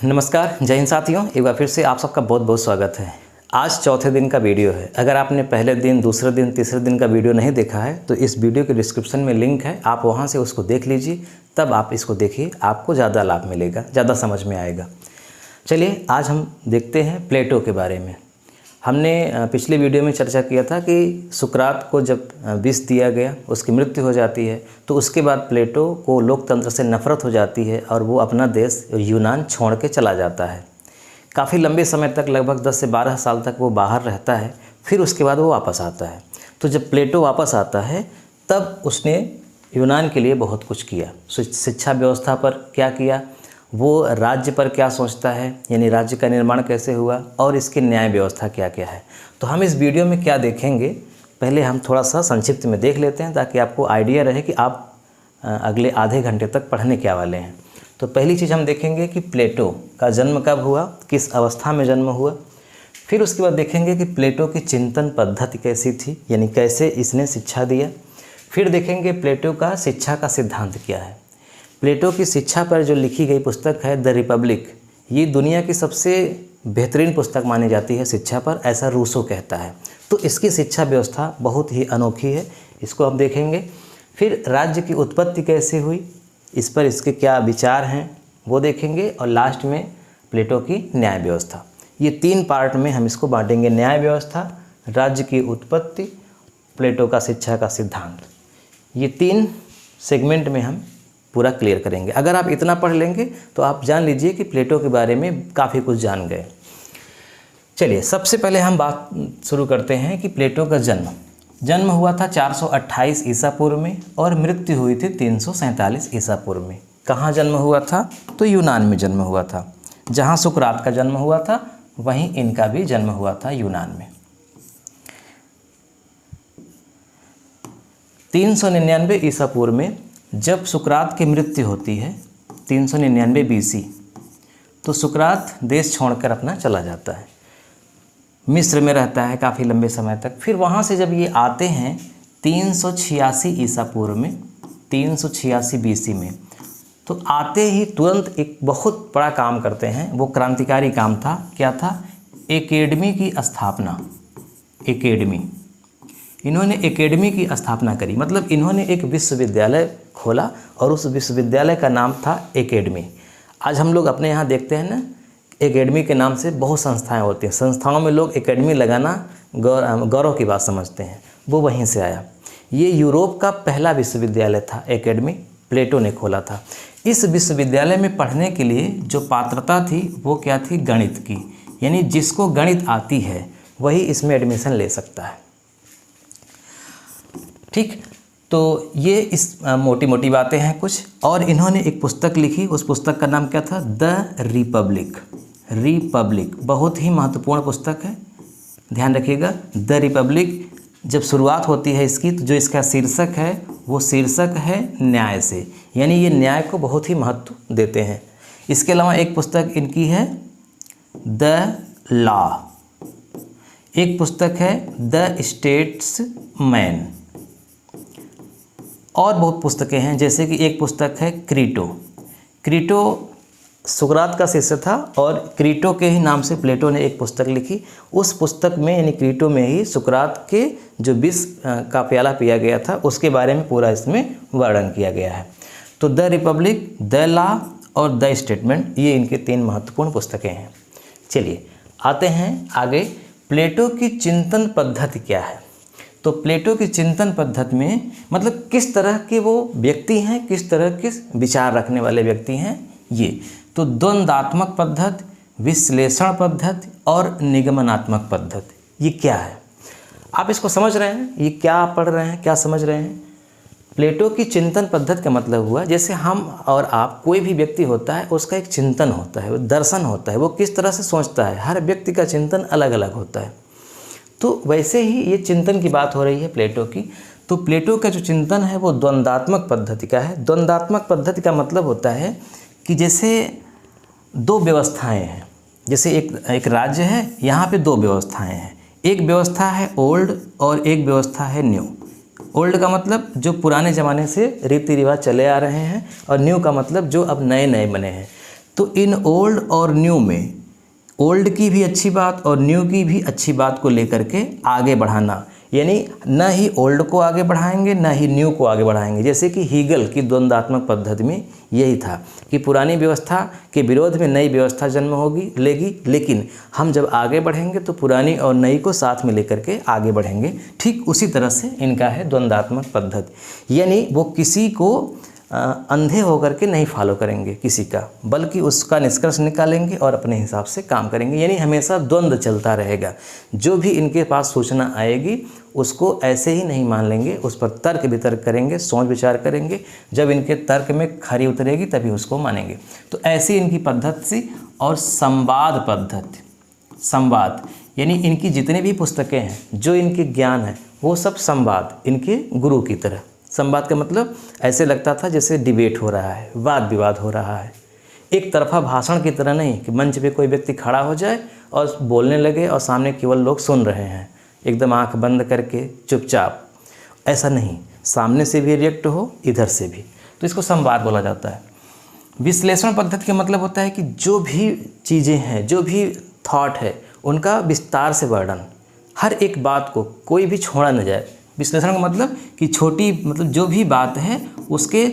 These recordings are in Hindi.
नमस्कार, जय हिंद साथियों। एक बार फिर से आप सबका बहुत बहुत स्वागत है। आज चौथे दिन का वीडियो है। अगर आपने पहले दिन, दूसरे दिन, तीसरे दिन का वीडियो नहीं देखा है तो इस वीडियो के डिस्क्रिप्शन में लिंक है, आप वहां से उसको देख लीजिए। तब आप इसको देखिए, आपको ज़्यादा लाभ मिलेगा, ज़्यादा समझ में आएगा। चलिए आज हम देखते हैं प्लेटो के बारे में। हमने पिछले वीडियो में चर्चा किया था कि सुकरात को जब विष दिया गया, उसकी मृत्यु हो जाती है, तो उसके बाद प्लेटो को लोकतंत्र से नफरत हो जाती है और वो अपना देश यूनान छोड़ के चला जाता है। काफ़ी लंबे समय तक, लगभग 10 से 12 साल तक वो बाहर रहता है। फिर उसके बाद वो वापस आता है। तो जब प्लेटो वापस आता है तब उसने यूनान के लिए बहुत कुछ किया। शिक्षा व्यवस्था पर क्या किया, वो राज्य पर क्या सोचता है, यानी राज्य का निर्माण कैसे हुआ, और इसकी न्याय व्यवस्था क्या क्या है। तो हम इस वीडियो में क्या देखेंगे, पहले हम थोड़ा सा संक्षिप्त में देख लेते हैं ताकि आपको आइडिया रहे कि आप अगले आधे घंटे तक पढ़ने क्या वाले हैं। तो पहली चीज़ हम देखेंगे कि प्लेटो का जन्म कब हुआ, किस अवस्था में जन्म हुआ। फिर उसके बाद देखेंगे कि प्लेटो की चिंतन पद्धति कैसी थी, यानी कैसे इसने शिक्षा दिया। फिर देखेंगे प्लेटो का शिक्षा का सिद्धांत क्या है। प्लेटो की शिक्षा पर जो लिखी गई पुस्तक है द रिपब्लिक, ये दुनिया की सबसे बेहतरीन पुस्तक मानी जाती है शिक्षा पर, ऐसा रूसो कहता है। तो इसकी शिक्षा व्यवस्था बहुत ही अनोखी है, इसको हम देखेंगे। फिर राज्य की उत्पत्ति कैसे हुई, इस पर इसके क्या विचार हैं वो देखेंगे। और लास्ट में प्लेटो की न्याय व्यवस्था। ये 3 पार्ट में हम इसको बांटेंगे। न्याय व्यवस्था, राज्य की उत्पत्ति, प्लेटो का शिक्षा का सिद्धांत। ये 3 सेगमेंट में हम पूरा क्लियर करेंगे। अगर आप इतना पढ़ लेंगे तो आप जान लीजिए कि प्लेटो के बारे में काफ़ी कुछ जान गए। चलिए सबसे पहले हम बात शुरू करते हैं कि प्लेटो का जन्म हुआ था 428 ईसा पूर्व में और मृत्यु हुई थी 347 ईसा पूर्व में। कहाँ जन्म हुआ था, तो यूनान में जन्म हुआ था। जहाँ सुकरात का जन्म हुआ था वहीं इनका भी जन्म हुआ था, यूनान में। 399 ईसा पूर्व में जब सुकरात की मृत्यु होती है, 399 BC, तो सुकरात देश छोड़कर अपना चला जाता है, मिस्र में रहता है काफ़ी लंबे समय तक। फिर वहाँ से जब ये आते हैं 386 ईसा पूर्व में, 386 BC में, तो आते ही तुरंत एक बहुत बड़ा काम करते हैं। वो क्रांतिकारी काम था। क्या था? एकेडमी की स्थापना। एकेडमी, इन्होंने एकेडमी की स्थापना करी, मतलब इन्होंने एक विश्वविद्यालय खोला और उस विश्वविद्यालय का नाम था एकेडमी। आज हम लोग अपने यहाँ देखते हैं ना, एकेडमी के नाम से बहुत संस्थाएं होती हैं। संस्थाओं में लोग एकेडमी लगाना गौरव की बात समझते हैं, वो वहीं से आया। ये यूरोप का पहला विश्वविद्यालय था, एकेडमी प्लेटो ने खोला था। इस विश्वविद्यालय में पढ़ने के लिए जो पात्रता थी वो क्या थी? गणित की, यानी जिसको गणित आती है वही इसमें एडमिशन ले सकता है। ठीक, तो ये इस मोटी मोटी बातें हैं कुछ। और इन्होंने एक पुस्तक लिखी, उस पुस्तक का नाम क्या था? The Republic. रिपब्लिक बहुत ही महत्वपूर्ण पुस्तक है, ध्यान रखिएगा। द रिपब्लिक जब शुरुआत होती है इसकी, तो जो इसका शीर्षक है वो शीर्षक है न्याय से, यानी ये न्याय को बहुत ही महत्व देते हैं। इसके अलावा एक पुस्तक इनकी है द लॉ, एक पुस्तक है द स्टेट्समैन, और बहुत पुस्तकें हैं, जैसे कि एक पुस्तक है क्रीटो। क्रीटो सुकरात का शिष्य था और क्रीटो के ही नाम से प्लेटो ने एक पुस्तक लिखी। उस पुस्तक में, यानी क्रीटो में ही सुकरात के जो विष का प्याला पिया गया था उसके बारे में पूरा इसमें वर्णन किया गया है। तो द रिपब्लिक, द लॉ और द स्टेटमेंट, ये इनके 3 महत्वपूर्ण पुस्तकें हैं। चलिए आते हैं आगे। प्लेटो की चिंतन पद्धति क्या है? तो प्लेटो की चिंतन पद्धति में मतलब किस तरह के वो व्यक्ति हैं, किस तरह के विचार रखने वाले व्यक्ति हैं ये। तो द्वंद्वात्मक पद्धति, विश्लेषण पद्धति और निगमनात्मक पद्धति, ये क्या है? आप इसको समझ रहे हैं? ये क्या आप पढ़ रहे हैं, क्या समझ रहे हैं? प्लेटो की चिंतन पद्धति का मतलब हुआ, जैसे हम और आप, कोई भी व्यक्ति होता है उसका एक चिंतन होता है, वो दर्शन होता है, वो किस तरह से सोचता है। हर व्यक्ति का चिंतन अलग अलग होता है। तो वैसे ही ये चिंतन की बात हो रही है प्लेटो की। तो प्लेटो का जो चिंतन है वो द्वंद्वात्मक पद्धति का है। द्वंद्वात्मक पद्धति का मतलब होता है कि जैसे 2 व्यवस्थाएं हैं, जैसे एक राज्य है, यहाँ पे 2 व्यवस्थाएं हैं। एक व्यवस्था है ओल्ड और एक व्यवस्था है न्यू। ओल्ड का मतलब जो पुराने ज़माने से रीति रिवाज चले आ रहे हैं, और न्यू का मतलब जो अब नए नए बने हैं। तो इन ओल्ड और न्यू में ओल्ड की भी अच्छी बात और न्यू की भी अच्छी बात को लेकर के आगे बढ़ाना, यानी न ही ओल्ड को आगे बढ़ाएंगे न ही न्यू को आगे बढ़ाएंगे। जैसे कि हीगल की द्वंद्वात्मक पद्धति में यही था कि पुरानी व्यवस्था के विरोध में नई व्यवस्था जन्म लेगी, लेकिन हम जब आगे बढ़ेंगे तो पुरानी और नई को साथ में लेकर के आगे बढ़ेंगे। ठीक उसी तरह से इनका है द्वंद्वात्मक पद्धति, यानी वो किसी को अंधे होकर के नहीं फॉलो करेंगे किसी का, बल्कि उसका निष्कर्ष निकालेंगे और अपने हिसाब से काम करेंगे, यानी हमेशा द्वंद्व चलता रहेगा। जो भी इनके पास सूचना आएगी उसको ऐसे ही नहीं मान लेंगे, उस पर तर्क वितर्क करेंगे, सोच विचार करेंगे। जब इनके तर्क में खरी उतरेगी तभी उसको मानेंगे। तो ऐसी इनकी पद्धति। और संवाद पद्धति, संवाद यानी इनकी जितनी भी पुस्तकें हैं, जो इनके ज्ञान है वो सब संवाद, इनके गुरु की तरह। संवाद का मतलब ऐसे लगता था जैसे डिबेट हो रहा है, वाद विवाद हो रहा है, एक तरफा भाषण की तरह नहीं कि मंच पे कोई व्यक्ति खड़ा हो जाए और बोलने लगे और सामने केवल लोग सुन रहे हैं एकदम आंख बंद करके चुपचाप। ऐसा नहीं, सामने से भी रिएक्ट हो, इधर से भी, तो इसको संवाद बोला जाता है। विश्लेषण पद्धति का मतलब होता है कि जो भी चीज़ें हैं, जो भी थॉट है, उनका विस्तार से वर्णन, हर एक बात को कोई भी छोड़ा न जाए। विश्लेषण का मतलब कि छोटी, मतलब जो भी बात है उसके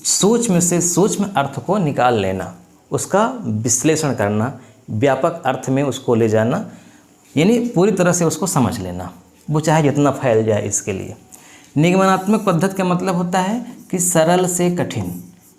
सूक्ष्म अर्थ को निकाल लेना, उसका विश्लेषण करना, व्यापक अर्थ में उसको ले जाना, यानी पूरी तरह से उसको समझ लेना, वो चाहे जितना फैल जाए इसके लिए। निगमनात्मक पद्धति का मतलब होता है कि सरल से कठिन,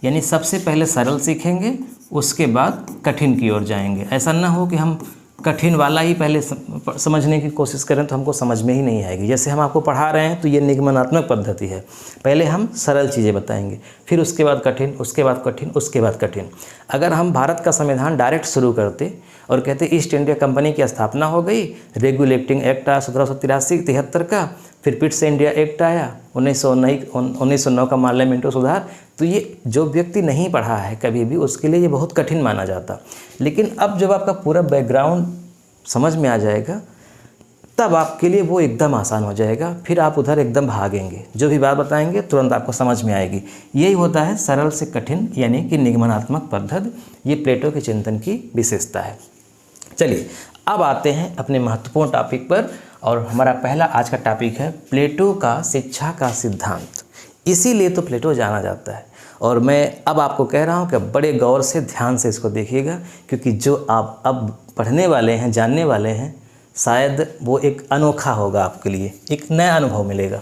यानी सबसे पहले सरल सीखेंगे, उसके बाद कठिन की ओर जाएंगे। ऐसा ना हो कि हम कठिन वाला ही पहले समझने की कोशिश करें तो हमको समझ में ही नहीं आएगी। जैसे हम आपको पढ़ा रहे हैं तो ये निगमनात्मक पद्धति है, पहले हम सरल चीज़ें बताएंगे, फिर उसके बाद कठिन, उसके बाद कठिन, उसके बाद कठिन। अगर हम भारत का संविधान डायरेक्ट शुरू करते और कहते ईस्ट इंडिया कंपनी की स्थापना हो गई, रेगुलेटिंग एक्ट आया 1783-73 का, फिर पिट्स इंडिया एक्ट आया 1909 का पार्लियामेंट्री सुधार, तो ये जो व्यक्ति नहीं पढ़ा है कभी भी उसके लिए ये बहुत कठिन माना जाता। लेकिन अब जब आपका पूरा बैकग्राउंड समझ में आ जाएगा तब आपके लिए वो एकदम आसान हो जाएगा, फिर आप उधर एकदम भागेंगे, जो भी बात बताएंगे तुरंत आपको समझ में आएगी। यही होता है सरल से कठिन, यानी कि निगमनात्मक पद्धति। ये प्लेटो के चिंतन की विशेषता है। चलिए अब आते हैं अपने महत्वपूर्ण टॉपिक पर, और हमारा पहला आज का टॉपिक है प्लेटो का शिक्षा का सिद्धांत। इसीलिए तो प्लेटो जाना जाता है, और मैं अब आपको कह रहा हूँ कि बड़े गौर से ध्यान से इसको देखिएगा, क्योंकि जो आप अब पढ़ने वाले हैं, जानने वाले हैं, शायद वो एक अनोखा होगा आपके लिए, एक नया अनुभव मिलेगा।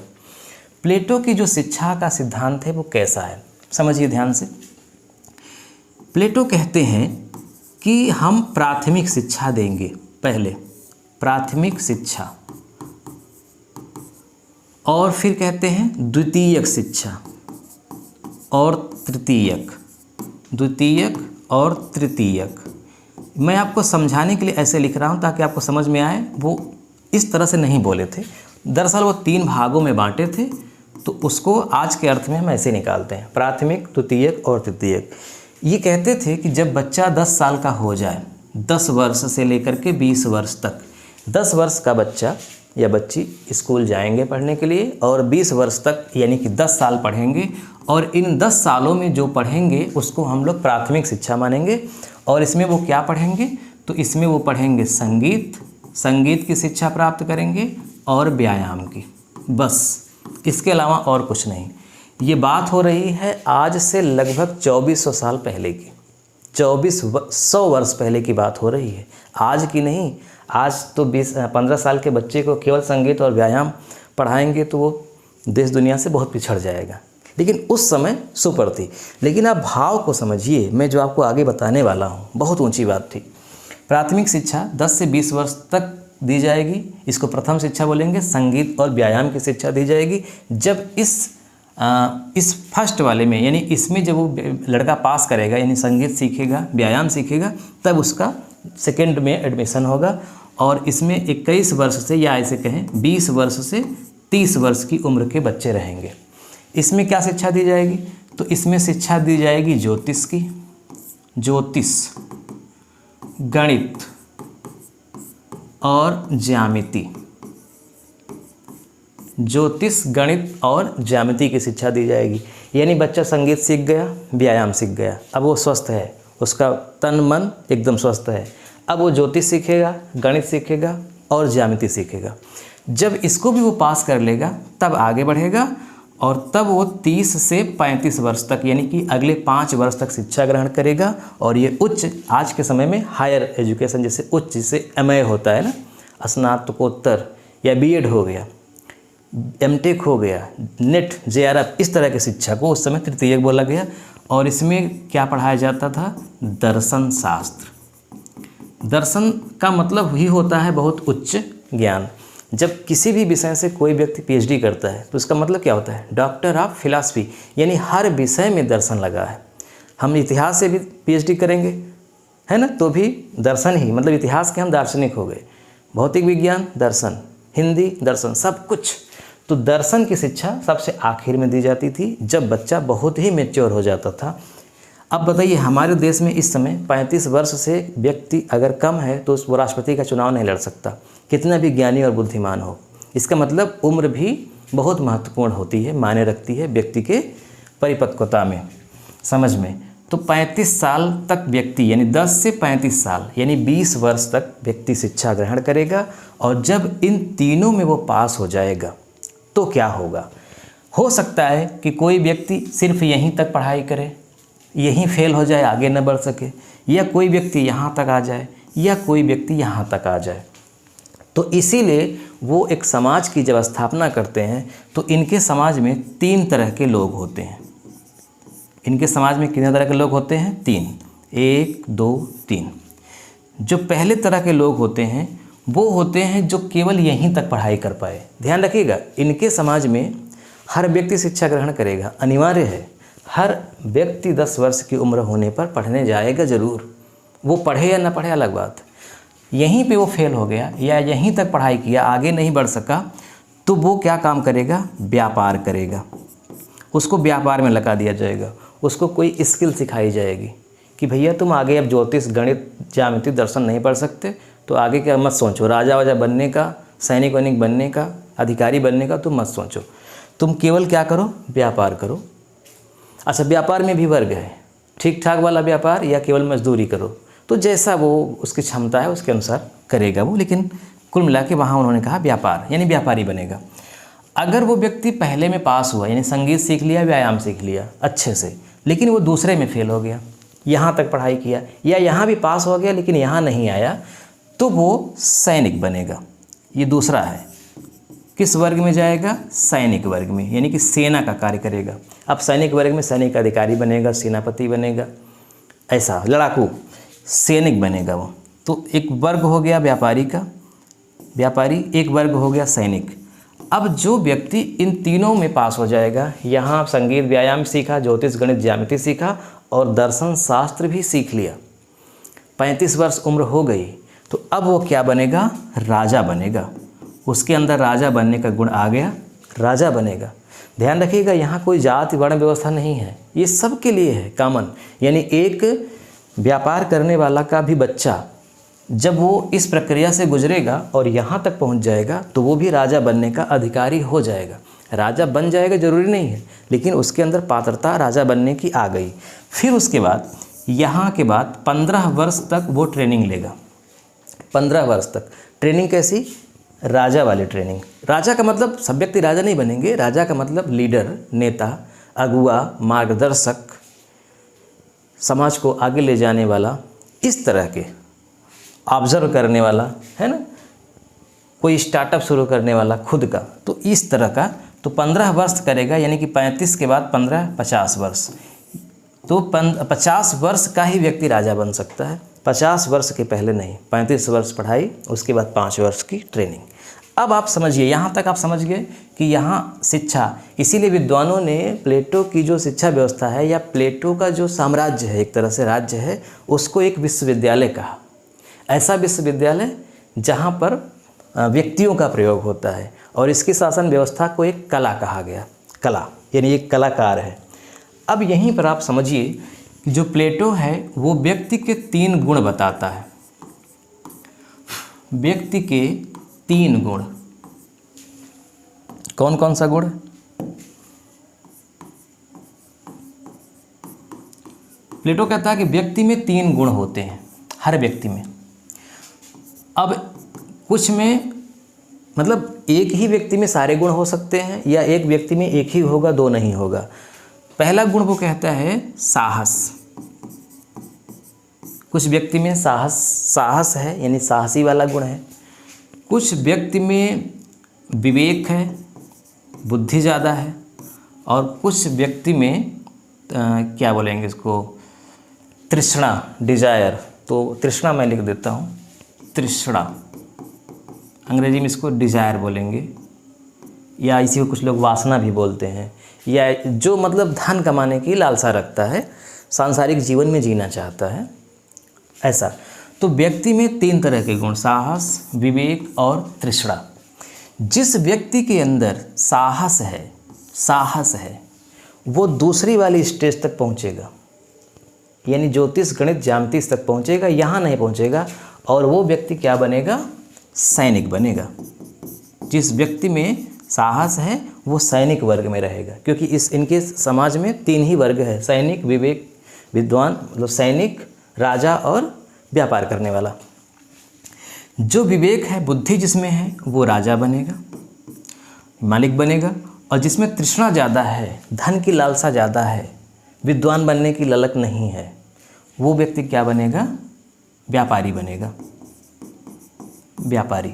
प्लेटो की जो शिक्षा का सिद्धांत है वो कैसा है, समझिए ध्यान से। प्लेटो कहते हैं कि हम प्राथमिक शिक्षा देंगे, पहले प्राथमिक शिक्षा, और फिर कहते हैं द्वितीयक शिक्षा और तृतीयक, द्वितीयक और तृतीयक। मैं आपको समझाने के लिए ऐसे लिख रहा हूँ ताकि आपको समझ में आए। वो इस तरह से नहीं बोले थे, दरअसल वो 3 भागों में बांटे थे, तो उसको आज के अर्थ में हम ऐसे निकालते हैं, प्राथमिक, द्वितीयक और तृतीयक। ये कहते थे कि जब बच्चा 10 साल का हो जाए, 10 वर्ष से लेकर के 20 वर्ष तक, 10 वर्ष का बच्चा या बच्ची स्कूल जाएंगे पढ़ने के लिए, और 20 वर्ष तक यानी कि 10 साल पढ़ेंगे, और इन 10 सालों में जो पढ़ेंगे उसको हम लोग प्राथमिक शिक्षा मानेंगे। और इसमें वो क्या पढ़ेंगे, तो इसमें वो पढ़ेंगे संगीत की शिक्षा प्राप्त करेंगे और व्यायाम की, बस, इसके अलावा और कुछ नहीं। ये बात हो रही है आज से लगभग 2400 साल पहले की, 2400 वर्ष पहले की बात हो रही है, आज की नहीं। आज तो 15 साल के बच्चे को केवल संगीत और व्यायाम पढ़ाएंगे तो वो देश दुनिया से बहुत पिछड़ जाएगा, लेकिन उस समय सुपर थी। लेकिन आप भाव को समझिए, मैं जो आपको आगे बताने वाला हूँ बहुत ऊंची बात थी। प्राथमिक शिक्षा 10 से 20 वर्ष तक दी जाएगी, इसको प्रथम शिक्षा बोलेंगे। संगीत और व्यायाम की शिक्षा दी जाएगी। जब इस फर्स्ट वाले में, यानी इसमें जब वो लड़का पास करेगा, यानी संगीत सीखेगा, व्यायाम सीखेगा, तब उसका सेकेंड में एडमिशन होगा। और इसमें 21 वर्ष से, या ऐसे कहें 20 वर्ष से 30 वर्ष की उम्र के बच्चे रहेंगे। इसमें क्या शिक्षा दी जाएगी, तो इसमें शिक्षा दी जाएगी ज्योतिष की, ज्योतिष, गणित और ज्यामिति, ज्योतिष, गणित और ज्यामिति की शिक्षा दी जाएगी। यानी बच्चा संगीत सीख गया, व्यायाम सीख गया, अब वो स्वस्थ है, उसका तन मन एकदम स्वस्थ है। अब वो ज्योतिष सीखेगा, गणित सीखेगा और ज्यामिति सीखेगा। जब इसको भी वो पास कर लेगा तब आगे बढ़ेगा और तब वो 30 से 35 वर्ष तक यानी कि अगले 5 वर्ष तक शिक्षा ग्रहण करेगा। और ये उच्च, आज के समय में हायर एजुकेशन जैसे उच्च, जिसे MA होता है ना, स्नातकोत्तर या B.Ed हो गया, M.Tech हो गया, नेट, JRF, इस तरह की शिक्षा को उस समय तृतीयक बोला गया। और इसमें क्या पढ़ाया जाता था? दर्शन शास्त्र। दर्शन का मतलब ही होता है बहुत उच्च ज्ञान। जब किसी भी विषय से कोई व्यक्ति PhD करता है तो इसका मतलब क्या होता है? डॉक्टर ऑफ फिलॉसफी, यानी हर विषय में दर्शन लगा है। हम इतिहास से भी PhD करेंगे, है ना, तो भी दर्शन ही, मतलब इतिहास के हम दार्शनिक हो गए। भौतिक विज्ञान दर्शन, हिंदी दर्शन, सब कुछ। तो दर्शन की शिक्षा सबसे आखिर में दी जाती थी जब बच्चा बहुत ही मैच्योर हो जाता था। अब बताइए, हमारे देश में इस समय 35 वर्ष से व्यक्ति अगर कम है तो वो राष्ट्रपति का चुनाव नहीं लड़ सकता, कितना भी ज्ञानी और बुद्धिमान हो। इसका मतलब उम्र भी बहुत महत्वपूर्ण होती है, मायने रखती है व्यक्ति के परिपक्वता में, समझ में। तो 35 साल तक व्यक्ति, यानी 10 से 35 साल यानी 20 वर्ष तक व्यक्ति शिक्षा ग्रहण करेगा। और जब इन तीनों में वो पास हो जाएगा तो क्या होगा? हो सकता है कि कोई व्यक्ति सिर्फ यहीं तक पढ़ाई करे, यहीं फेल हो जाए, आगे न बढ़ सके, या कोई व्यक्ति यहाँ तक आ जाए, या कोई व्यक्ति यहाँ तक आ जाए। तो इसीलिए वो एक समाज की जब स्थापना करते हैं तो इनके समाज में 3 तरह के लोग होते हैं। इनके समाज में कितने तरह के लोग होते हैं? 3, 1, 2, 3। जो पहले तरह के लोग होते हैं वो होते हैं जो केवल यहीं तक पढ़ाई कर पाए। ध्यान रखिएगा, इनके समाज में हर व्यक्ति शिक्षा ग्रहण करेगा, अनिवार्य है। हर व्यक्ति 10 वर्ष की उम्र होने पर पढ़ने जाएगा ज़रूर। वो पढ़े या ना पढ़े अलग बात। यहीं पे वो फेल हो गया या यहीं तक पढ़ाई किया, आगे नहीं बढ़ सका, तो वो क्या काम करेगा? व्यापार करेगा। उसको व्यापार में लगा दिया जाएगा। उसको कोई स्किल सिखाई जाएगी कि भैया तुम आगे अब ज्योतिष, गणित, ज्यामिति, दर्शन नहीं पढ़ सकते तो आगे क्या मत सोचो, राजा वाजा बनने का, सैनिक वैनिक बनने का, अधिकारी बनने का तुम मत सोचो। तुम केवल क्या करो? व्यापार करो। अच्छा, व्यापार में भी वर्ग है, ठीक ठाक वाला व्यापार या केवल मजदूरी करो। तो जैसा वो उसकी क्षमता है उसके अनुसार करेगा वो, लेकिन कुल मिला के वहाँ उन्होंने कहा व्यापार, यानी व्यापारी बनेगा। अगर वो व्यक्ति पहले में पास हुआ, यानी संगीत सीख लिया, व्यायाम सीख लिया अच्छे से, लेकिन वो दूसरे में फेल हो गया, यहाँ तक पढ़ाई किया, या यहाँ भी पास हो गया लेकिन यहाँ नहीं आया, तो वो सैनिक बनेगा। ये दूसरा है। किस वर्ग में जाएगा? सैनिक वर्ग में, यानी कि सेना का कार्य करेगा। अब सैनिक वर्ग में सैनिक अधिकारी बनेगा, सेनापति बनेगा, ऐसा लड़ाकू सैनिक बनेगा वो। तो एक वर्ग हो गया व्यापारी का, व्यापारी, एक वर्ग हो गया सैनिक। अब जो व्यक्ति इन तीनों में पास हो जाएगा, यहाँ संगीत व्यायाम सीखा, ज्योतिष गणित ज्यामिति सीखा और दर्शन शास्त्र भी सीख लिया, 35 वर्ष उम्र हो गई, तो अब वो क्या बनेगा? राजा बनेगा। उसके अंदर राजा बनने का गुण आ गया, राजा बनेगा। ध्यान रखिएगा, यहाँ कोई जाति वर्ण व्यवस्था नहीं है, ये सब के लिए है कॉमन। यानी एक व्यापार करने वाला का भी बच्चा जब वो इस प्रक्रिया से गुजरेगा और यहाँ तक पहुँच जाएगा तो वो भी राजा बनने का अधिकारी हो जाएगा। राजा बन जाएगा ज़रूरी नहीं है, लेकिन उसके अंदर पात्रता राजा बनने की आ गई। फिर उसके बाद यहाँ के बाद 15 वर्ष तक वो ट्रेनिंग लेगा। 15 वर्ष तक ट्रेनिंग कैसी? राजा वाली ट्रेनिंग। राजा का मतलब सब व्यक्ति राजा नहीं बनेंगे, राजा का मतलब लीडर, नेता, अगुआ, मार्गदर्शक, समाज को आगे ले जाने वाला, इस तरह के, ऑब्जर्व करने वाला, है ना, कोई स्टार्टअप शुरू करने वाला खुद का, तो इस तरह का। तो 15 वर्ष करेगा, यानी कि 35 के बाद 15, 50 वर्ष। तो 50 वर्ष का ही व्यक्ति राजा बन सकता है, 50 वर्ष के पहले नहीं। 35 वर्ष पढ़ाई, उसके बाद 5 वर्ष की ट्रेनिंग। अब आप समझिए, यहाँ तक आप समझ गए कि यहाँ शिक्षा, इसीलिए विद्वानों ने प्लेटो की जो शिक्षा व्यवस्था है या प्लेटो का जो साम्राज्य है, एक तरह से राज्य है, उसको एक विश्वविद्यालय कहा। ऐसा विश्वविद्यालय जहाँ पर व्यक्तियों का प्रयोग होता है, और इसकी शासन व्यवस्था को एक कला कहा गया। कला यानी एक कलाकार है। अब यहीं पर आप समझिए कि जो प्लेटो है वो व्यक्ति के 3 गुण बताता है। व्यक्ति के 3 गुण, कौन कौन सा गुण? प्लेटो कहता है कि व्यक्ति में 3 गुण होते हैं, हर व्यक्ति में। अब कुछ में मतलब एक ही व्यक्ति में सारे गुण हो सकते हैं, या एक व्यक्ति में एक ही होगा, 2 नहीं होगा। पहला गुण वो कहता है साहस। कुछ व्यक्ति में साहस है, यानी साहसी वाला गुण है। कुछ व्यक्ति में विवेक है, बुद्धि ज़्यादा है। और कुछ व्यक्ति में क्या बोलेंगे इसको, तृष्णा, डिजायर। तो तृष्णा मैं लिख देता हूँ, तृष्णा, अंग्रेजी में इसको डिजायर बोलेंगे, या इसी को कुछ लोग वासना भी बोलते हैं, या जो मतलब धन कमाने की लालसा रखता है, सांसारिक जीवन में जीना चाहता है, ऐसा। तो व्यक्ति में 3 तरह के गुण, साहस, विवेक और तृष्णा। जिस व्यक्ति के अंदर साहस है वो दूसरी वाली स्टेज तक पहुंचेगा, यानी ज्योतिष गणित ज्यामिति तक पहुंचेगा, यहाँ नहीं पहुंचेगा। और वो व्यक्ति क्या बनेगा, सैनिक बनेगा। जिस व्यक्ति में साहस है वो सैनिक वर्ग में रहेगा, क्योंकि इनके समाज में 3 ही वर्ग है, सैनिक, विवेक, विद्वान, मतलब सैनिक, राजा और व्यापार करने वाला। जो विवेक है, बुद्धि जिसमें है, वो राजा बनेगा, मालिक बनेगा। और जिसमें तृष्णा ज़्यादा है, धन की लालसा ज़्यादा है, विद्वान बनने की ललक नहीं है, वो व्यक्ति क्या बनेगा, व्यापारी बनेगा, व्यापारी।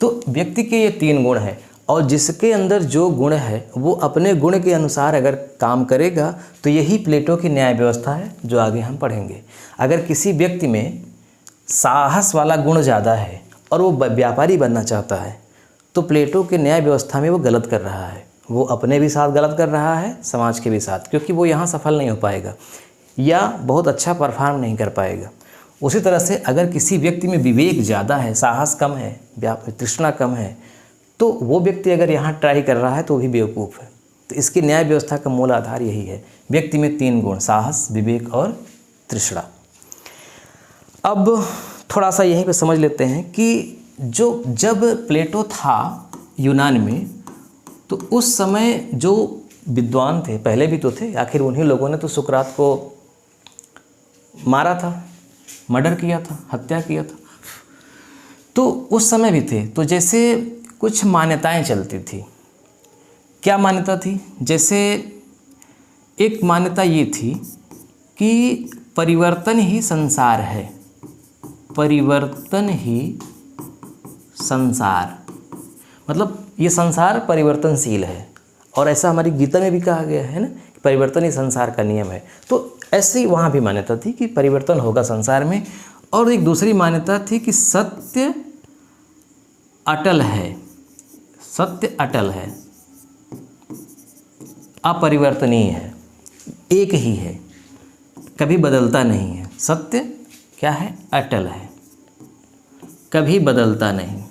तो व्यक्ति के ये 3 गुण हैं, और जिसके अंदर जो गुण है वो अपने गुण के अनुसार अगर काम करेगा तो यही प्लेटो की न्याय व्यवस्था है, जो आगे हम पढ़ेंगे। अगर किसी व्यक्ति में साहस वाला गुण ज़्यादा है और वो व्यापारी बनना चाहता है, तो प्लेटो के न्याय व्यवस्था में वो गलत कर रहा है। वो अपने भी साथ गलत कर रहा है, समाज के भी साथ, क्योंकि वो यहाँ सफल नहीं हो पाएगा या बहुत अच्छा परफॉर्म नहीं कर पाएगा। उसी तरह से अगर किसी व्यक्ति में विवेक ज़्यादा है, साहस कम है, तृष्णा कम है, तो वो व्यक्ति अगर यहाँ ट्राई कर रहा है तो भी बेवकूफ़ है। तो इसकी न्याय व्यवस्था का मूल आधार यही है, व्यक्ति में 3 गुण, साहस, विवेक और तृष्णा। अब थोड़ा सा यहीं पे समझ लेते हैं कि जब प्लेटो था यूनान में, तो उस समय जो विद्वान थे, पहले भी तो थे, आखिर उन्हीं लोगों ने तो सुकरात को मारा था, मर्डर किया था, हत्या किया था। तो उस समय भी थे। तो जैसे कुछ मान्यताएं चलती थी। क्या मान्यता थी? जैसे एक मान्यता ये थी कि परिवर्तन ही संसार है, परिवर्तन ही संसार, मतलब ये संसार परिवर्तनशील है। और ऐसा हमारी गीता में भी कहा गया है ना, कि परिवर्तन ही संसार का नियम है। तो ऐसी वहाँ भी मान्यता थी कि परिवर्तन होगा संसार में। और एक दूसरी मान्यता थी कि सत्य अटल है, सत्य अटल है, अपरिवर्तनीय है, एक ही है, कभी बदलता नहीं है। सत्य क्या है? अटल है, कभी बदलता नहीं,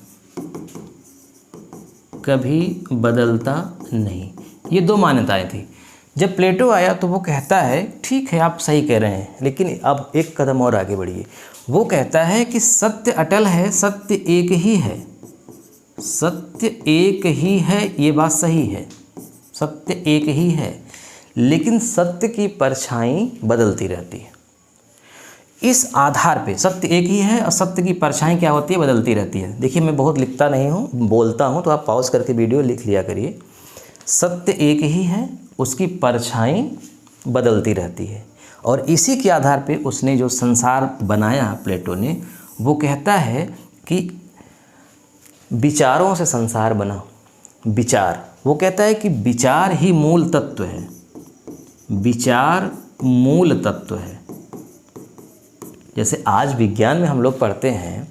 कभी बदलता नहीं। ये 2 मान्यताएं थी। जब प्लेटो आया तो वो कहता है ठीक है, आप सही कह रहे हैं, लेकिन अब एक कदम और आगे बढ़िए। वो कहता है कि सत्य अटल है, सत्य एक ही है, सत्य एक ही है, ये बात सही है, सत्य एक ही है, लेकिन सत्य की परछाई बदलती रहती है। इस आधार पे सत्य एक ही है और सत्य की परछाई क्या होती है? बदलती रहती है। देखिए, मैं बहुत लिखता नहीं हूँ, बोलता हूँ, तो आप पॉज करके वीडियो लिख लिया करिए। सत्य एक ही है, उसकी परछाई बदलती रहती है। और इसी के आधार पे उसने जो संसार बनाया प्लेटो ने, वो कहता है कि विचारों से संसार बना। विचार, वो कहता है कि विचार ही मूल तत्व है, विचार मूल तत्व है। जैसे आज विज्ञान में हम लोग पढ़ते हैं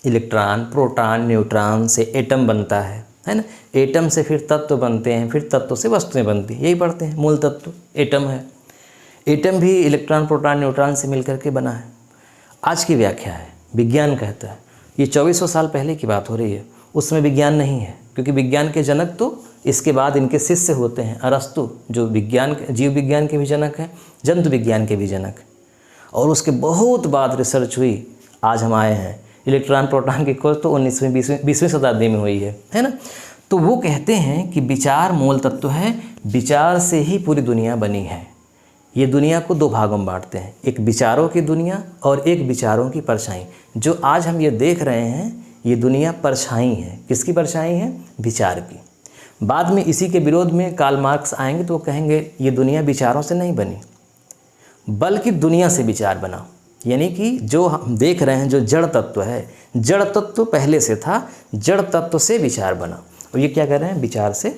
इलेक्ट्रॉन, प्रोटॉन, न्यूट्रॉन से एटम बनता है ना। एटम से फिर तत्व बनते हैं, फिर तत्व से वस्तुएं बनती हैं, यही पढ़ते हैं। मूल तत्व एटम है। एटम भी इलेक्ट्रॉन, प्रोटॉन, न्यूट्रॉन से मिलकर के बना है। आज की व्याख्या है, विज्ञान कहता है। ये 2400 साल पहले की बात हो रही है, उसमें विज्ञान नहीं है, क्योंकि विज्ञान के जनक तो इसके बाद इनके शिष्य होते हैं। अरस्तु जो विज्ञान, जीव विज्ञान के भी जनक हैं, जंतु विज्ञान के भी जनक हैं। और उसके बहुत बाद रिसर्च हुई, आज हम आए हैं। इलेक्ट्रॉन, प्रोटॉन की खोज तो 19वीं 20वीं शताब्दी में हुई है ना। तो वो कहते हैं कि विचार मूल तत्व है, विचार से ही पूरी दुनिया बनी है। ये दुनिया को दो भागों में बांटते हैं, एक विचारों की दुनिया और एक विचारों की परछाई। जो आज हम ये देख रहे हैं ये दुनिया परछाई है। किसकी परछाई है? विचार की। बाद में इसी के विरोध में कार्ल मार्क्स आएंगे तो वो कहेंगे ये दुनिया विचारों से नहीं बनी बल्कि दुनिया से विचार बना। यानी कि जो हम देख रहे हैं जो जड़ तत्व है, जड़ तत्व पहले से था, जड़ तत्व से विचार बना। और ये क्या कह रहे हैं? विचार से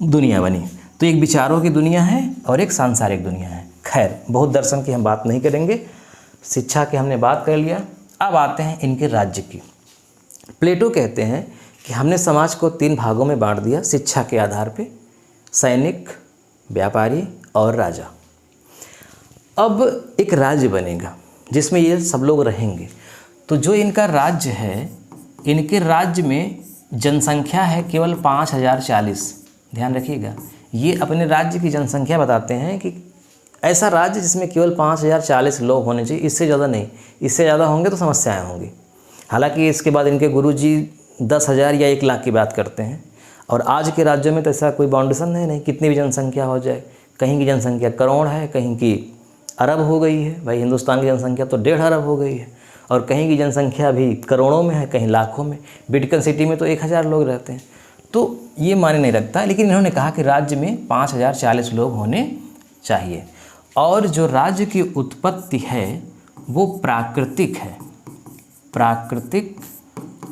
दुनिया बनी। तो एक विचारों की दुनिया है और एक सांसारिक दुनिया है। खैर, बहुत दर्शन की हम बात नहीं करेंगे, शिक्षा की हमने बात कर लिया। अब आते हैं इनके राज्य की। प्लेटो कहते हैं कि हमने समाज को 3 भागों में बांट दिया शिक्षा के आधार पे, सैनिक, व्यापारी और राजा। अब एक राज्य बनेगा जिसमें ये सब लोग रहेंगे। तो जो इनका राज्य है, इनके राज्य में जनसंख्या है केवल 5040। ध्यान रखिएगा, ये अपने राज्य की जनसंख्या बताते हैं कि ऐसा राज्य जिसमें केवल 5040 लोग होने चाहिए, इससे ज़्यादा नहीं। इससे ज़्यादा होंगे तो समस्याएं होंगी। हालांकि इसके बाद इनके गुरुजी 10,000 या 1 लाख की बात करते हैं। और आज के राज्यों में तो ऐसा कोई बाउंडेशन है नहीं, कितनी भी जनसंख्या हो जाए। कहीं की जनसंख्या करोड़ है, कहीं की अरब हो गई है। भाई हिंदुस्तान की जनसंख्या तो 1.5 अरब हो गई है। और कहीं की जनसंख्या भी करोड़ों में है, कहीं लाखों में। वेटिकन सिटी में तो 1000 लोग रहते हैं। तो ये मायने नहीं रखता। लेकिन इन्होंने कहा कि राज्य में 5040 लोग होने चाहिए। और जो राज्य की उत्पत्ति है वो प्राकृतिक है, प्राकृतिक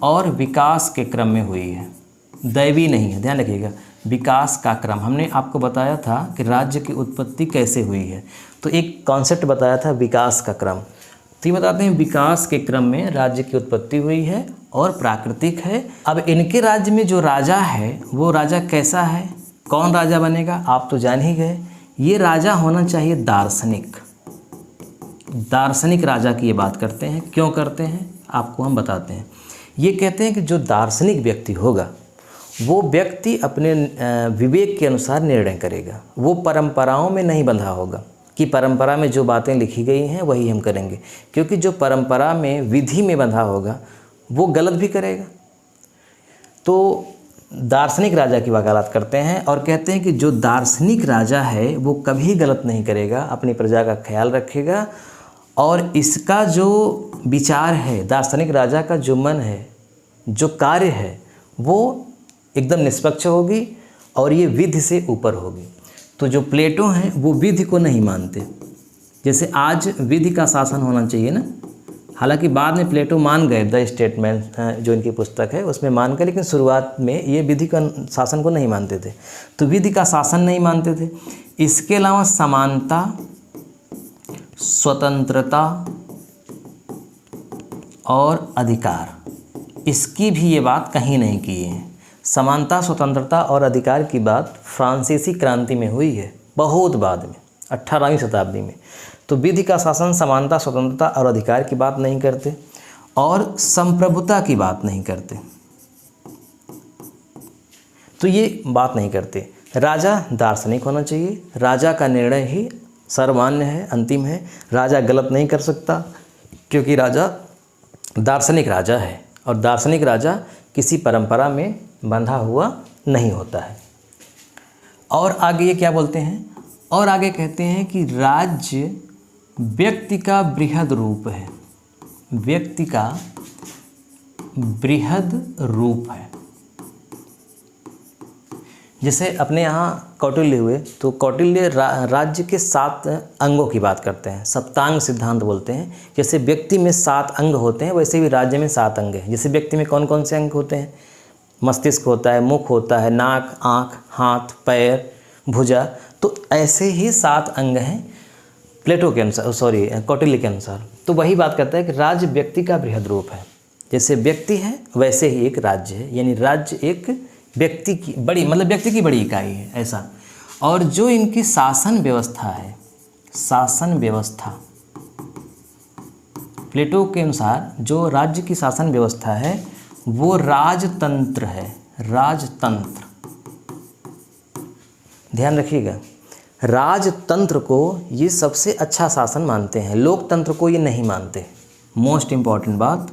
और विकास के क्रम में हुई है, दैवी नहीं है। ध्यान रखिएगा, विकास का क्रम। हमने आपको बताया था कि राज्य की उत्पत्ति कैसे हुई है, तो एक कॉन्सेप्ट बताया था विकास का क्रम। तो ये बताते हैं विकास के क्रम में राज्य की उत्पत्ति हुई है और प्राकृतिक है। अब इनके राज्य में जो राजा है वो राजा कैसा है, कौन राजा बनेगा, आप तो जान ही गए। ये राजा होना चाहिए दार्शनिक। दार्शनिक राजा की ये बात करते हैं। क्यों करते हैं आपको हम बताते हैं। ये कहते हैं कि जो दार्शनिक व्यक्ति होगा वो व्यक्ति अपने विवेक के अनुसार निर्णय करेगा। वो परंपराओं में नहीं बंधा होगा कि परंपरा में जो बातें लिखी गई हैं वही हम करेंगे, क्योंकि जो परंपरा में विधि में बंधा होगा वो गलत भी करेगा। तो दार्शनिक राजा की वकालत करते हैं और कहते हैं कि जो दार्शनिक राजा है वो कभी गलत नहीं करेगा, अपनी प्रजा का ख्याल रखेगा। और इसका जो विचार है, दार्शनिक राजा का जो मन है, जो कार्य है, वो एकदम निष्पक्ष होगी और ये विधि से ऊपर होगी। तो जो प्लेटो हैं वो विधि को नहीं मानते। जैसे आज विधि का शासन होना चाहिए ना, हालांकि बाद में प्लेटो मान गए, द स्टेटमेंट जो इनकी पुस्तक है उसमें मान गए, लेकिन शुरुआत में ये विधि का शासन को नहीं मानते थे। तो विधि का शासन नहीं मानते थे। इसके अलावा समानता, स्वतंत्रता और अधिकार, इसकी भी ये बात कहीं नहीं की है। समानता, स्वतंत्रता और अधिकार की बात फ्रांसीसी क्रांति में हुई है, बहुत बाद में, 18वीं शताब्दी में। तो विधि का शासन समानता, स्वतंत्रता और अधिकार की बात नहीं करते और संप्रभुता की बात नहीं करते। तो ये बात नहीं करते। राजा दार्शनिक होना चाहिए, राजा का निर्णय ही सर्वमान्य है, अंतिम है। राजा गलत नहीं कर सकता क्योंकि राजा दार्शनिक राजा है और दार्शनिक राजा किसी परंपरा में बंधा हुआ नहीं होता है। और आगे ये क्या बोलते हैं, और आगे कहते हैं कि राज्य व्यक्ति का बृहद रूप है, व्यक्ति का बृहद रूप है। जैसे अपने यहाँ कौटिल्य हुए तो कौटिल्य राज्य के 7 अंगों की बात करते हैं, सप्तांग सिद्धांत बोलते हैं। जैसे व्यक्ति में 7 अंग होते हैं वैसे भी राज्य में 7 अंग हैं। जैसे व्यक्ति में कौन कौन से अंग होते हैं, मस्तिष्क होता है, मुख होता है, नाक, आँख, हाथ, पैर, भुजा। तो ऐसे ही 7 अंग हैं प्लेटो के अनुसार, कौटिल्य के अनुसार। तो वही बात करता है कि राज्य व्यक्ति का बृहद रूप है। जैसे व्यक्ति है वैसे ही एक राज्य है, यानी राज्य एक व्यक्ति की बड़ी, मतलब व्यक्ति की बड़ी इकाई है ऐसा। और जो इनकी शासन व्यवस्था है, शासन व्यवस्था प्लेटो के अनुसार जो राज्य की शासन व्यवस्था है वो राजतंत्र है, राजतंत्र। ध्यान रखिएगा, राजतंत्र को ये सबसे अच्छा शासन मानते हैं, लोकतंत्र को ये नहीं मानते। मोस्ट इम्पॉर्टेंट बात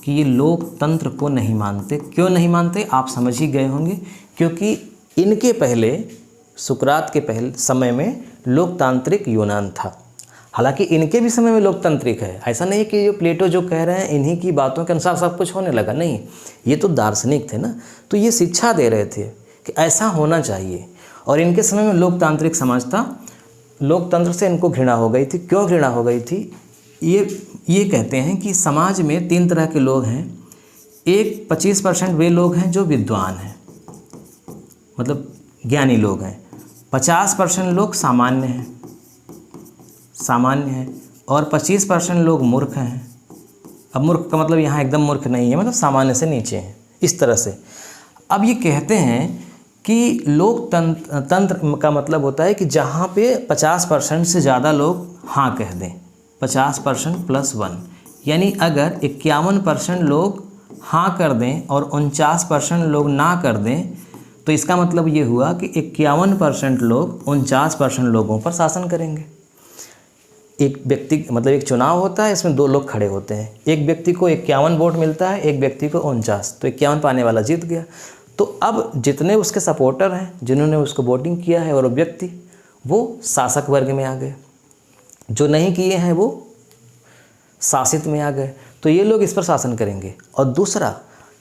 कि ये लोकतंत्र को नहीं मानते। क्यों नहीं मानते आप समझ ही गए होंगे, क्योंकि इनके पहले सुकरात के पहले समय में लोकतांत्रिक यूनान था। हालांकि इनके भी समय में लोकतांत्रिक है, ऐसा नहीं कि जो प्लेटो जो कह रहे हैं इन्हीं की बातों के अनुसार सब कुछ होने लगा, नहीं, ये तो दार्शनिक थे ना, तो ये शिक्षा दे रहे थे कि ऐसा होना चाहिए। और इनके समय में लोकतांत्रिक समाज था, लोकतंत्र से इनको घृणा हो गई थी। क्यों घृणा हो गई थी? ये कहते हैं कि समाज में 3 तरह के लोग हैं। एक 25% वे लोग हैं जो विद्वान हैं, मतलब ज्ञानी लोग हैं। 50% लोग सामान्य हैं, और 25% लोग मूर्ख हैं। अब मूर्ख का मतलब यहाँ एकदम मूर्ख नहीं है, मतलब सामान्य से नीचे हैं, इस तरह से। अब ये कहते हैं कि लोकतंत्र का मतलब होता है कि जहाँ पे 50% से ज़्यादा लोग हाँ कह दें, 50% + 1, यानी अगर 51% लोग हाँ कर दें और 49% लोग ना कर दें, तो इसका मतलब ये हुआ कि 51% लोग 49% लोगों पर शासन करेंगे। एक व्यक्ति, मतलब एक चुनाव होता है, इसमें 2 लोग खड़े होते हैं, एक व्यक्ति को 51 वोट मिलता है, एक व्यक्ति को 49, तो 51 पाने वाला जीत गया। तो अब जितने उसके सपोर्टर हैं, जिन्होंने उसको वोटिंग किया है, और वो व्यक्ति वो शासक वर्ग में आ गए, जो नहीं किए हैं वो शासित में आ गए। तो ये लोग इस पर शासन करेंगे। और दूसरा,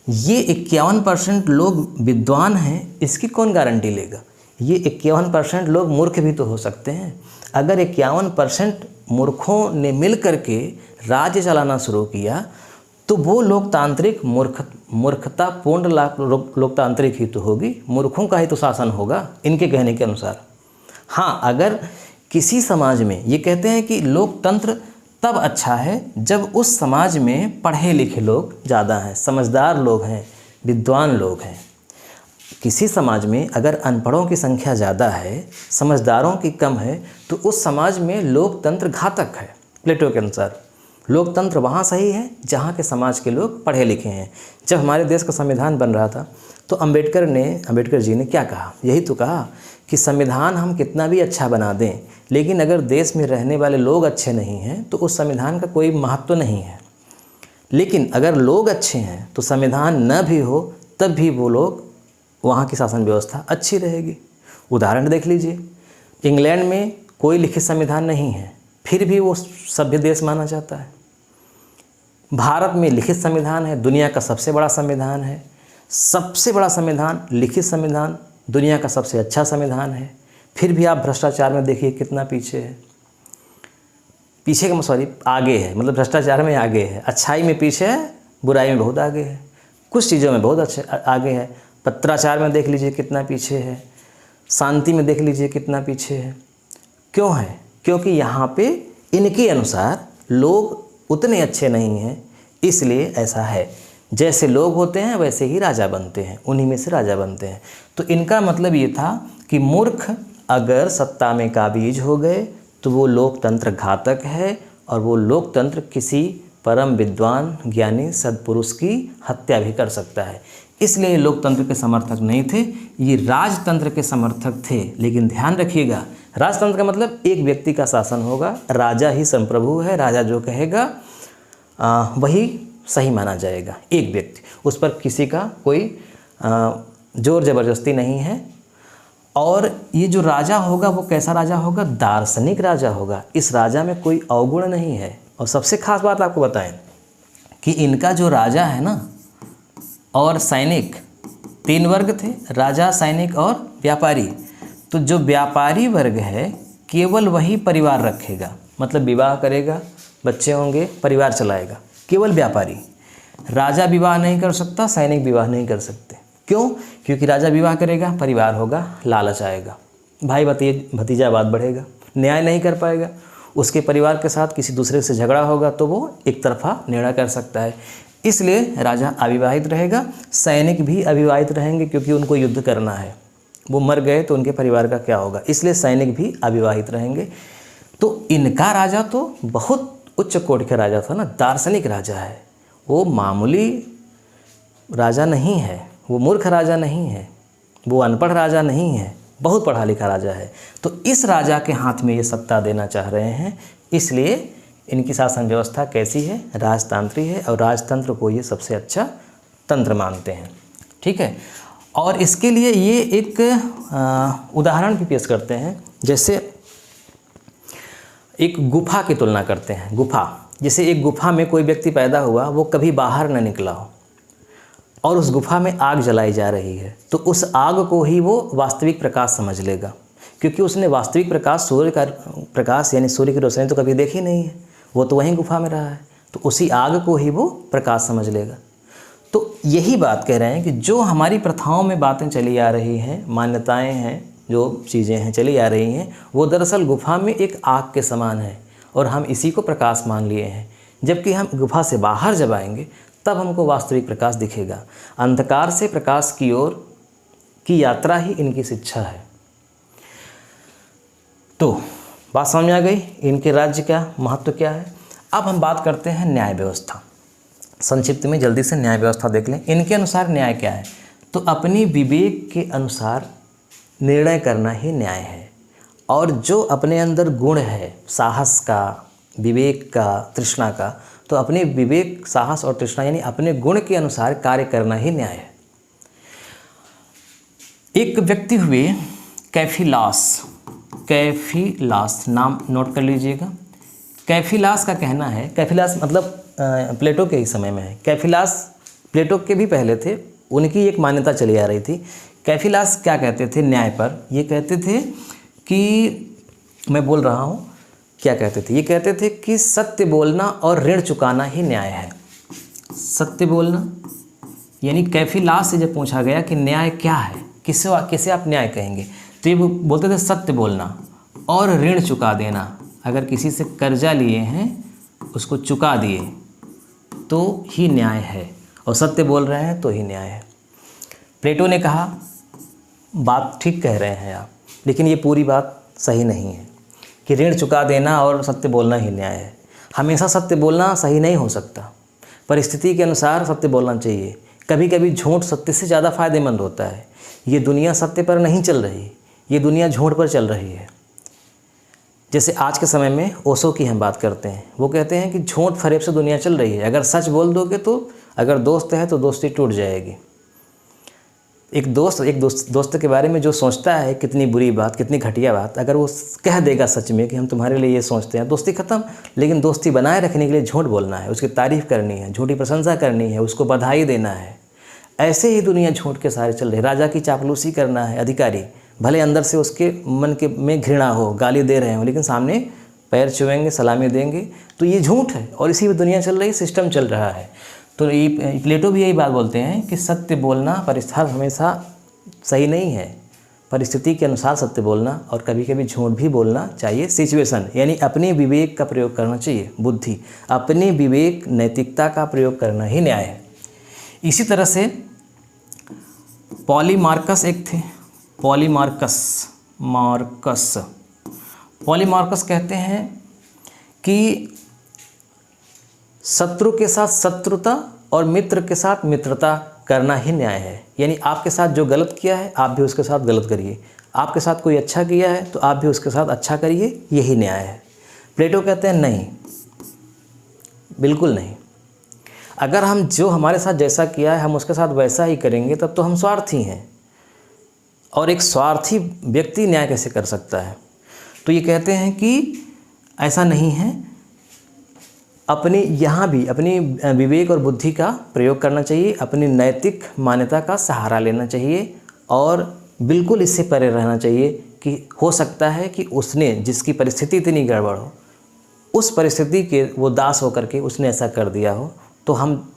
ये 51% लोग विद्वान हैं, इसकी कौन गारंटी लेगा? ये 51% लोग मूर्ख भी तो हो सकते हैं। अगर 51% मूर्खों ने मिल करके राज्य चलाना शुरू किया, तो वो लोकतांत्रिक मूर्खतापूर्ण लोकतांत्रिक ही तो होगी, मूर्खों का ही तो शासन होगा, इनके कहने के अनुसार। हाँ, अगर किसी समाज में, ये कहते हैं कि लोकतंत्र तब अच्छा है जब उस समाज में पढ़े लिखे लोग ज़्यादा हैं, समझदार लोग हैं, विद्वान लोग हैं। किसी समाज में अगर अनपढ़ों की संख्या ज़्यादा है, समझदारों की कम है, तो उस समाज में लोकतंत्र घातक है। प्लेटो के अनुसार लोकतंत्र वहाँ सही है जहाँ के समाज के लोग पढ़े लिखे हैं। जब हमारे देश का संविधान बन रहा था, तो अंबेडकर जी ने क्या कहा? यही तो कहा कि संविधान हम कितना भी अच्छा बना दें, लेकिन अगर देश में रहने वाले लोग अच्छे नहीं हैं तो उस संविधान का कोई महत्व नहीं है। लेकिन अगर लोग अच्छे हैं तो संविधान न भी हो तब भी वो लोग, वहाँ की शासन व्यवस्था अच्छी रहेगी। उदाहरण देख लीजिए, इंग्लैंड में कोई लिखित संविधान नहीं है, फिर भी वो सभ्य देश माना जाता है। भारत में लिखित संविधान है, दुनिया का सबसे बड़ा संविधान है, सबसे बड़ा संविधान, लिखित संविधान, दुनिया का सबसे अच्छा संविधान है। फिर भी आप भ्रष्टाचार में देखिए कितना पीछे है, आगे है, मतलब भ्रष्टाचार में आगे है, अच्छाई में पीछे है, बुराई में बहुत आगे है, कुछ चीज़ों में बहुत अच्छे आगे है। पत्राचार में देख लीजिए कितना पीछे है, शांति में देख लीजिए कितना पीछे है। क्यों है? क्योंकि यहाँ पे इनके अनुसार लोग उतने अच्छे नहीं हैं, इसलिए ऐसा है। जैसे लोग होते हैं वैसे ही राजा बनते हैं, उन्हीं में से राजा बनते हैं। तो इनका मतलब ये था कि मूर्ख अगर सत्ता में काबिज हो गए तो वो लोकतंत्र घातक है, और वो लोकतंत्र किसी परम विद्वान ज्ञानी सद्पुरुष की हत्या भी कर सकता है। इसलिए ये लोकतंत्र के समर्थक नहीं थे, ये राजतंत्र के समर्थक थे। लेकिन ध्यान रखिएगा, राजतंत्र का मतलब एक व्यक्ति का शासन होगा, राजा ही संप्रभु है, राजा जो कहेगा वही सही माना जाएगा। एक व्यक्ति, उस पर किसी का कोई जोर ज़बरदस्ती नहीं है। और ये जो राजा होगा वो कैसा राजा होगा? दार्शनिक राजा होगा। इस राजा में कोई अवगुण नहीं है। और सबसे खास बात आपको बताएं कि इनका जो राजा है ना और सैनिक, 3 वर्ग थे, राजा, सैनिक और व्यापारी। तो जो व्यापारी वर्ग है केवल वही परिवार रखेगा, मतलब विवाह करेगा, बच्चे होंगे, परिवार चलाएगा, केवल व्यापारी। राजा विवाह नहीं कर सकता, सैनिक विवाह नहीं कर सकते। क्यों? क्योंकि राजा विवाह करेगा, परिवार होगा, लालच आएगा, भाई भतीजावाद बढ़ेगा, न्याय नहीं कर पाएगा, उसके परिवार के साथ किसी दूसरे से झगड़ा होगा तो वो एक तरफा निर्णय कर सकता है। इसलिए राजा अविवाहित रहेगा, सैनिक भी अविवाहित रहेंगे क्योंकि उनको युद्ध करना है, वो मर गए तो उनके परिवार का क्या होगा, इसलिए सैनिक भी अविवाहित रहेंगे। तो इनका राजा तो बहुत उच्च कोटि का राजा था ना, दार्शनिक राजा है, वो मामूली राजा नहीं है, वो मूर्ख राजा नहीं है, वो अनपढ़ राजा नहीं है, बहुत पढ़ा लिखा राजा है। तो इस राजा के हाथ में ये सत्ता देना चाह रहे हैं, इसलिए इनकी शासन व्यवस्था कैसी है? राजतांत्रिक है, और राजतंत्र को ये सबसे अच्छा तंत्र मानते हैं। ठीक है। और इसके लिए ये एक उदाहरण भी पेश करते हैं। जैसे एक गुफा की तुलना करते हैं। गुफा, जैसे एक गुफा में कोई व्यक्ति पैदा हुआ, वो कभी बाहर न निकला हो और उस गुफा में आग जलाई जा रही है, तो उस आग को ही वो वास्तविक प्रकाश समझ लेगा, क्योंकि उसने वास्तविक प्रकाश, सूर्य का प्रकाश यानी सूर्य की रोशनी तो कभी देखी नहीं है, वो तो वहीं गुफा में रहा है, तो उसी आग को ही वो प्रकाश समझ लेगा। तो यही बात कह रहे हैं कि जो हमारी प्रथाओं में बातें चली आ रही हैं, मान्यताएं हैं, जो चीज़ें हैं चली आ रही हैं, वो दरअसल गुफा में एक आग के समान है और हम इसी को प्रकाश मान लिए हैं। जबकि हम गुफा से बाहर जब आएंगे तब हमको वास्तविक प्रकाश दिखेगा। अंधकार से प्रकाश की ओर की यात्रा ही इनकी शिक्षा है। तो बात समझ में आ गई, इनके राज्य का महत्व क्या है। अब हम बात करते हैं न्याय व्यवस्था। संक्षिप्त में जल्दी से न्याय व्यवस्था देख लें। इनके अनुसार न्याय क्या है, तो अपनी विवेक के अनुसार निर्णय करना ही न्याय है। और जो अपने अंदर गुण है, साहस का, विवेक का, तृष्णा का, तो अपने विवेक, साहस और तृष्णा यानी अपने गुण के अनुसार कार्य करना ही न्याय है। एक व्यक्ति हुए कैफिलास, नाम नोट कर लीजिएगा। कैफिलास का कहना है, कैफिलास मतलब प्लेटो के ही समय में है। कैफिलास प्लेटो के भी पहले थे, उनकी एक मान्यता चली आ रही थी। कैफिलास क्या कहते थे न्याय पर, ये कहते थे कि, मैं बोल रहा हूँ क्या कहते थे, ये कहते थे कि सत्य बोलना और ऋण चुकाना ही न्याय है। सत्य बोलना यानी कैफिलास से जब पूछा गया कि न्याय क्या है, किसे आप न्याय कहेंगे, तो ये बोलते थे सत्य बोलना और ऋण चुका देना। अगर किसी से कर्जा लिए हैं उसको चुका दिए तो ही न्याय है, और सत्य बोल रहे हैं तो ही न्याय है। प्लेटो ने कहा बात ठीक कह रहे हैं आप, लेकिन ये पूरी बात सही नहीं है कि ऋण चुका देना और सत्य बोलना ही न्याय है। हमेशा सत्य बोलना सही नहीं हो सकता, परिस्थिति के अनुसार सत्य बोलना चाहिए। कभी कभी झूठ सत्य से ज़्यादा फायदेमंद होता है। ये दुनिया सत्य पर नहीं चल रही, ये दुनिया झूठ पर चल रही है। जैसे आज के समय में ओशो की हम बात करते हैं, वो कहते हैं कि झूठ फरेब से दुनिया चल रही है। अगर सच बोल दोगे तो, अगर दोस्त है तो दोस्ती टूट जाएगी। एक दोस्त के बारे में जो सोचता है कितनी बुरी बात, कितनी घटिया बात, अगर वो कह देगा सच में कि हम तुम्हारे लिए ये सोचते हैं, दोस्ती ख़त्म। लेकिन दोस्ती बनाए रखने के लिए झूठ बोलना है, उसकी तारीफ़ करनी है, झूठी प्रशंसा करनी है, उसको बधाई देना है। ऐसे ही दुनिया झूठ के सारे चल रही है। राजा की चापलूसी करना है अधिकारी, भले अंदर से उसके मन में घृणा हो, गाली दे रहे हो, लेकिन सामने पैर छुएंगे, सलामी देंगे, तो ये झूठ है और इसी में दुनिया चल रही, सिस्टम चल रहा है। तो ये प्लेटो भी यही बात बोलते हैं कि सत्य बोलना परिस्थिति हमेशा सही नहीं है, परिस्थिति के अनुसार सत्य बोलना और कभी कभी झूठ भी बोलना चाहिए। सिचुएशन यानी अपने विवेक का प्रयोग करना चाहिए, बुद्धि, अपने विवेक, नैतिकता का प्रयोग करना ही न्याय है। इसी तरह से पॉलीमार्कस एक थे, पॉलीमार्कस कहते हैं कि शत्रु के साथ शत्रुता और मित्र के साथ मित्रता करना ही न्याय है। यानी आपके साथ जो गलत किया है आप भी उसके साथ गलत करिए, आपके साथ कोई अच्छा किया है तो आप भी उसके साथ अच्छा करिए, यही न्याय है। प्लेटो कहते हैं नहीं, बिल्कुल नहीं। अगर हम जो हमारे साथ जैसा किया है हम उसके साथ वैसा ही करेंगे तब तो हम स्वार्थी हैं, और एक स्वार्थी व्यक्ति न्याय कैसे कर सकता है। तो ये कहते हैं कि ऐसा नहीं है, अपनी यहाँ भी अपनी विवेक और बुद्धि का प्रयोग करना चाहिए, अपनी नैतिक मान्यता का सहारा लेना चाहिए और बिल्कुल इससे परे रहना चाहिए कि हो सकता है कि उसने, जिसकी परिस्थिति इतनी गड़बड़ हो, उस परिस्थिति के वो दास होकर के उसने ऐसा कर दिया हो, तो हम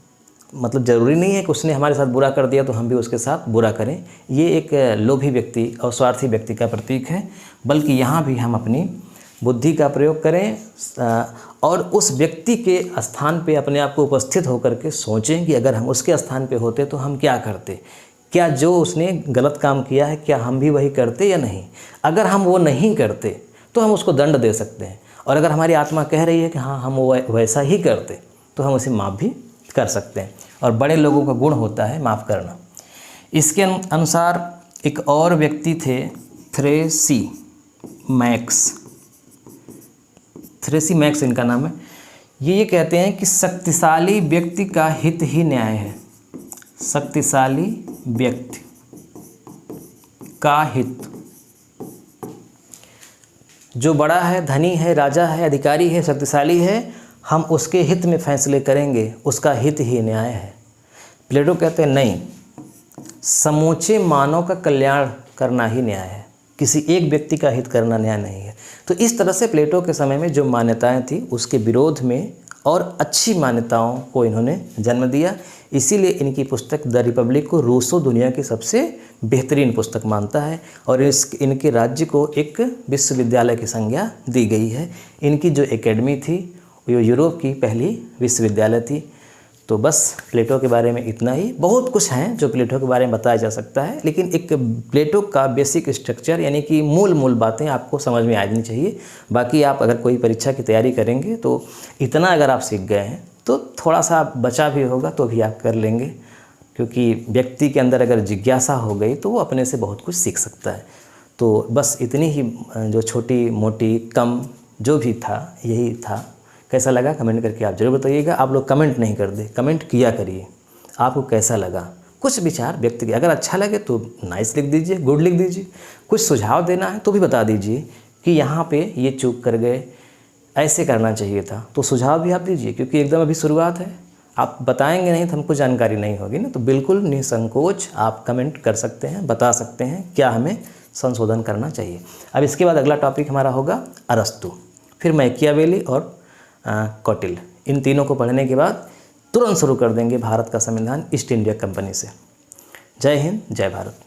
मतलब ज़रूरी नहीं है कि उसने हमारे साथ बुरा कर दिया तो हम भी उसके साथ बुरा करें। ये एक लोभी व्यक्ति और स्वार्थी व्यक्ति का प्रतीक है। बल्कि यहाँ भी हम अपनी बुद्धि का प्रयोग करें और उस व्यक्ति के स्थान पे अपने आप को उपस्थित होकर के सोचें कि अगर हम उसके स्थान पे होते तो हम क्या करते, क्या जो उसने गलत काम किया है क्या हम भी वही करते या नहीं। अगर हम वो नहीं करते तो हम उसको दंड दे सकते हैं, और अगर हमारी आत्मा कह रही है कि हाँ हम वो वैसा ही करते तो हम उसे माफ़ भी कर सकते हैं। और बड़े लोगों का गुण होता है माफ़ करना। इसके अनुसार एक और व्यक्ति थे, थ्रेसी मैक्स इनका नाम है। ये कहते हैं कि शक्तिशाली व्यक्ति का हित ही न्याय है। शक्तिशाली व्यक्ति का हित। जो बड़ा है, धनी है, राजा है, अधिकारी है, शक्तिशाली है, हम उसके हित में फैसले करेंगे, उसका हित ही न्याय है। प्लेटो कहते हैं नहीं, समूचे मानव का कल्याण करना ही न्याय है, किसी एक व्यक्ति का हित करना न्याय नहीं है। तो इस तरह से प्लेटो के समय में जो मान्यताएं थी उसके विरोध में और अच्छी मान्यताओं को इन्होंने जन्म दिया। इसीलिए इनकी पुस्तक द रिपब्लिक को रूसो दुनिया की सबसे बेहतरीन पुस्तक मानता है और इनके राज्य को एक विश्वविद्यालय की संज्ञा दी गई है। इनकी जो एकेडमी थी वो यूरोप की पहली विश्वविद्यालय थी। तो बस प्लेटो के बारे में इतना ही। बहुत कुछ हैं जो प्लेटो के बारे में बताया जा सकता है, लेकिन एक प्लेटो का बेसिक स्ट्रक्चर यानी कि मूल बातें आपको समझ में आनी चाहिए। बाकी आप अगर कोई परीक्षा की तैयारी करेंगे तो इतना अगर आप सीख गए हैं तो थोड़ा सा बचा भी होगा तो भी आप कर लेंगे, क्योंकि व्यक्ति के अंदर अगर जिज्ञासा हो गई तो वो अपने से बहुत कुछ सीख सकता है। तो बस इतनी ही जो छोटी मोटी कम जो भी था यही था। कैसा लगा कमेंट करके आप जरूर बताइएगा। आप लोग कमेंट नहीं कर दे, कमेंट किया करिए आपको कैसा लगा। कुछ विचार व्यक्त किए, अगर अच्छा लगे तो नाइस लिख दीजिए, गुड लिख दीजिए। कुछ सुझाव देना है तो भी बता दीजिए कि यहाँ पे ये चूक कर गए, ऐसे करना चाहिए था, तो सुझाव भी आप दीजिए, क्योंकि एकदम अभी शुरुआत है। आप बताएंगे नहीं तो हमको जानकारी नहीं होगी ना। तो बिल्कुल निसंकोच आप कमेंट कर सकते हैं, बता सकते हैं क्या हमें संशोधन करना चाहिए। अब इसके बाद अगला टॉपिक हमारा होगा अरस्तु, फिर मैकियावेली और कौटिल्य। इन तीनों को पढ़ने के बाद तुरंत शुरू कर देंगे भारत का संविधान ईस्ट इंडिया कंपनी से। जय हिंद, जय भारत।